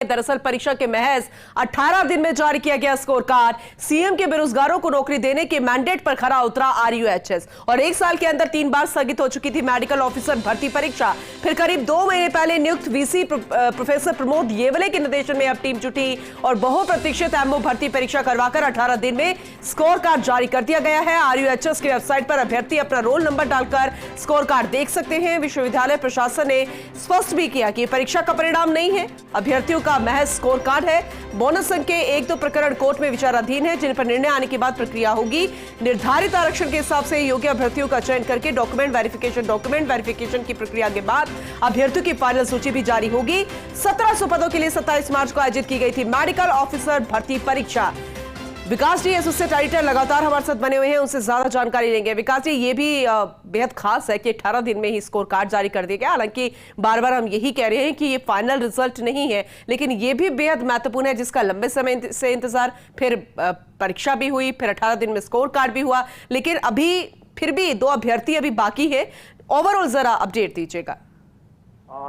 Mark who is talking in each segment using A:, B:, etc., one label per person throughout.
A: दरअसल परीक्षा के महज 18 दिन में जारी किया गया स्कोर कार्ड सीएम के बेरोजगारों को नौकरी देने के मैंडेट पर खरा उतरा आरयूएचएस। और एक साल के अंदर 3 बार स्थगित हो चुकी थी मेडिकल ऑफिसर भर्ती परीक्षा। फिर करीब 2 महीने पहले नियुक्त वीसी प्रोफेसर प्रमोद येवले के निर्देशन में अब टीम जुटी और बहुप्रतीक्षित एमओ भर्ती परीक्षा करवाकर 18 दिन में स्कोर कार्ड जारी कर दिया गया है। आरयूएचएस की वेबसाइट पर अभ्यर्थी अपना रोल नंबर डालकर स्कोर कार्ड देख सकते हैं। विश्वविद्यालय प्रशासन ने स्पष्ट भी किया कि परीक्षा का परिणाम नहीं है, अभ्यर्थियों का महज स्कोर कार्ड है। बोनस संघ के 1-2 प्रकरण कोर्ट में विचाराधीन है, जिन पर निर्णय आने के बाद प्रक्रिया होगी। निर्धारित आरक्षण के हिसाब से योग्य अभ्यर्थियों का चयन करके डॉक्यूमेंट वेरिफिकेशन की प्रक्रिया के बाद अभ्यर्थियों की फाइनल सूची भी जारी होगी। 1700 पदों के लिए 27 मार्च को आयोजित की गई थी मेडिकल ऑफिसर भर्ती परीक्षा। विकास जी एसोसिएट एडिटर लगातार हमारे साथ बने हुए हैं, उनसे ज्यादा जानकारी लेंगे। विकास जी, ये भी बेहद खास है कि 18 दिन में ही स्कोर कार्ड जारी कर दिया गया। हालांकि बार बार हम यही कह रहे हैं कि ये फाइनल रिजल्ट नहीं है, लेकिन ये भी बेहद महत्वपूर्ण है, जिसका लंबे समय से इंतजार, फिर परीक्षा भी हुई, फिर 18 दिन में स्कोर कार्ड भी हुआ, लेकिन अभी फिर भी 2 अभ्यर्थी अभी बाकी है। ओवरऑल जरा अपडेट दीजिएगा।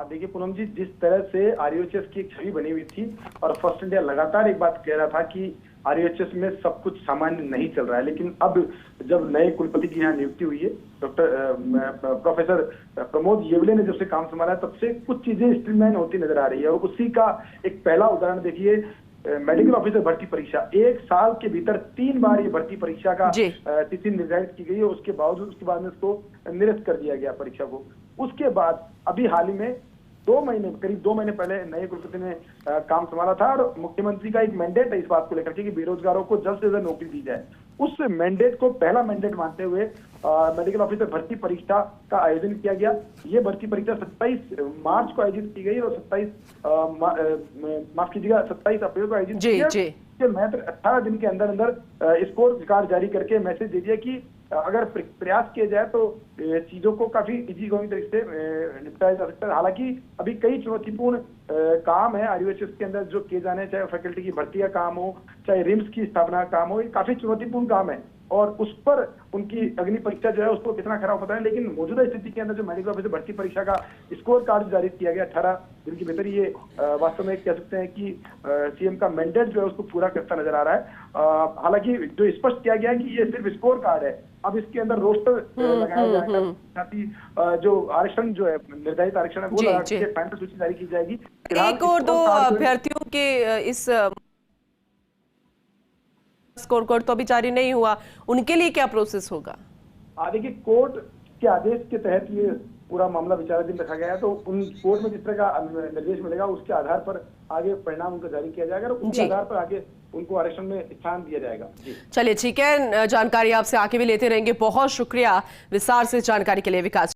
B: देखिए पूनम जी, जिस तरह से आरयूएचएस की एक छवि बनी हुई थी और फर्स्ट इंडिया लगातार एक बात कह रहा था कि आरयूएचएस में सब कुछ सामान्य नहीं चल रहा है, लेकिन अब जब नए कुलपति की यहाँ नियुक्ति हुई है, प्रोफेसर प्रमोद येवले ने जब से काम संभाला है, तब से कुछ चीजें स्ट्रीमलाइन होती नजर आ रही है। और उसी का एक पहला उदाहरण देखिए, मेडिकल ऑफिसर भर्ती परीक्षा 1 साल के भीतर 3 बार ये भर्ती परीक्षा का तिथि निर्धारित की गई है। उसके बावजूद उसके बाद में इसको निरस्त कर दिया गया परीक्षा को। उसके बाद अभी हाल ही में करीब 2 महीने पहले नए कुलपति ने काम संभाला था और मुख्यमंत्री का एक मैंडेट है इस बात को लेकर के कि बेरोजगारों को जल्द से जल्द नौकरी दी जाए। उस मैंडेट को पहला मैंडेट मानते हुए मेडिकल ऑफिसर भर्ती परीक्षा का आयोजन किया गया। ये भर्ती परीक्षा 27 मार्च को आयोजित की गई और 27 अप्रैल को आयोजित की गई। मात्र 18 दिन के अंदर अंदर स्कोर कार्ड जारी करके मैसेज दे दिया कि अगर प्रयास किया जाए तो चीजों को काफी इजी गोइंग तरीके से निपटाया जा सकता है। हालांकि अभी कई चुनौतीपूर्ण काम है आरयूएचएस के अंदर जो किए जाने, चाहे फैकल्टी की भर्ती का काम हो, चाहे रिम्स की स्थापना का काम हो, ये काफी चुनौतीपूर्ण काम है और उस पर उनकी अग्नि परीक्षा जो है उसको कितना खरा पता है। लेकिन मौजूदा स्थिति के अंदर जो मेडिकल ऑफिसर भर्ती परीक्षा का स्कोर कार्ड जारी किया गया 18 दिन के भीतर, ये वास्तव में कह सकते हैं कि सीएम का मैंडेट जो है उसको पूरा करता नजर आ रहा है। हालांकि जो स्पष्ट किया गया है कि ये सिर्फ स्कोर कार्ड है, अब इसके अंदर रोस्टर लगाया जाएगा, साथ ही जो आरक्षण जो है निर्धारित आरक्षण है वो लगा के फाइनल सूची जारी की जाएगी।
A: 1 और 2 अभ्यर्थियों के इस स्कोर कार्ड तो अभी जारी नहीं हुआ, उनके लिए क्या प्रोसेस होगा?
B: देखिए, कोर्ट के आदेश के तहत ये पूरा मामला विचाराधीन रखा गया है, तो उन कोर्ट में जिस तरह का निर्देश मिलेगा उसके आधार पर आगे परिणाम उनका जारी किया जाएगा और उसके आधार पर आगे उनको आरक्षण में स्थान दिया जाएगा।
A: चलिए ठीक है, जानकारी आपसे आगे भी लेते रहेंगे। बहुत शुक्रिया विस्तार से जानकारी के लिए विकास।